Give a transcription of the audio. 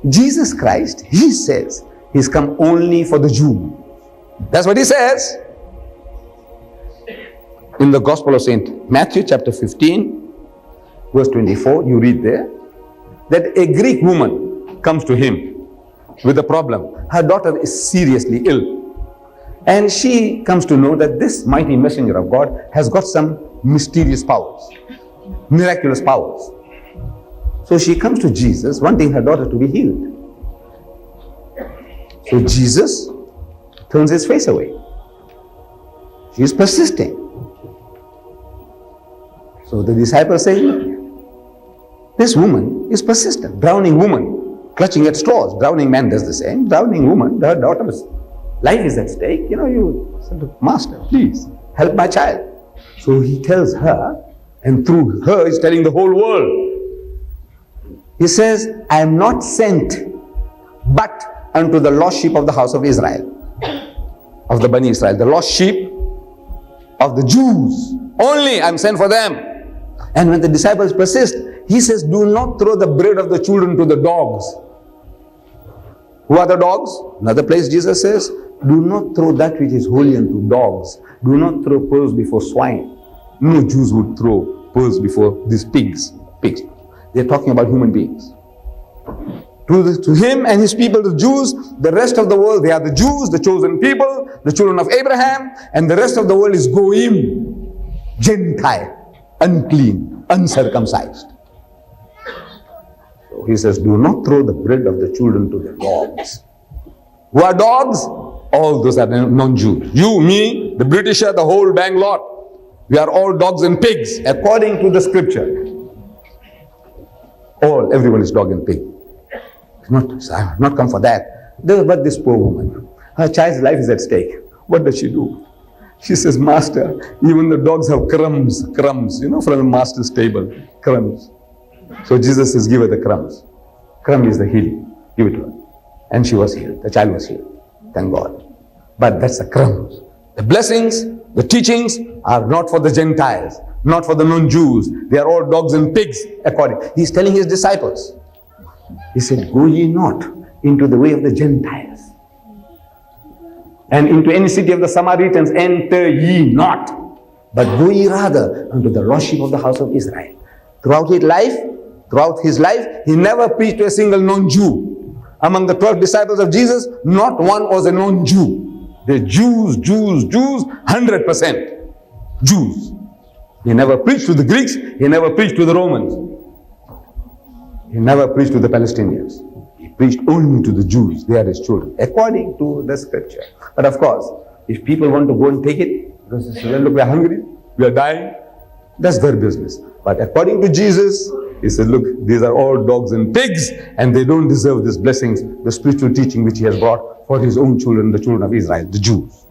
Jesus Christ, he says, he's come only for the Jew. That's what he says. In the Gospel of St. Matthew chapter 15, verse 24, you read there, that a Greek woman comes to him with a problem. Her daughter is seriously ill. And she comes to know that this mighty messenger of God has got some mysterious powers, miraculous powers. So she comes to Jesus wanting her daughter to be healed. So Jesus turns his face away. She is persisting. So the disciples say, look, this woman is persistent. Drowning woman, clutching at straws. Drowning man does the same. Drowning woman, her daughter's life is at stake. You say, look, Master, please help my child. So he tells her, and through her he's telling the whole world. He says, I am not sent but unto the lost sheep of the house of Israel, of the Bani Israel, the lost sheep of the Jews. Only I'm sent for them. And when the disciples persist, he says, do not throw the bread of the children to the dogs. Who are the dogs? Another place Jesus says, do not throw that which is holy unto dogs. Do not throw pearls before swine. No Jews would throw pearls before these pigs. They're talking about human beings. To him and his people, the Jews, the rest of the world, they are the Jews, the chosen people, the children of Abraham, and the rest of the world is goyim, Gentile, unclean, uncircumcised. So he says, do not throw the bread of the children to the dogs. Who are dogs? All those are non-Jews. You, me, the Britisher, the whole bang lot. We are all dogs and pigs, according to the scripture. Everyone is dog and pig. I have not come for that. But this poor woman, her child's life is at stake. What does she do? She says, Master, even the dogs have crumbs, from the master's table, crumbs. So Jesus says, give her the crumbs. Crumb is the healing. Give it to her. And she was healed. The child was healed. Thank God. But that's the crumbs. The blessings, the teachings are not for the Gentiles, not for the non-Jews. They are all dogs and pigs, according. He's telling his disciples. He said, go ye not into the way of the Gentiles, and into any city of the Samaritans enter ye not, but go ye rather unto the lost sheep of the house of Israel. Throughout his life, he never preached to a single non-Jew. Among the 12 disciples of Jesus, not one was a non-Jew. The Jews, 100% Jews. He never preached to the Greeks, he never preached to the Romans. He never preached to the Palestinians. He preached only to the Jews. They are his children, according to the scripture. But of course, if people want to go and take it, because they say, look, we are hungry, we are dying, that's their business. But according to Jesus, he said, look, these are all dogs and pigs, and they don't deserve these blessings, the spiritual teaching which he has brought for his own children, the children of Israel, the Jews.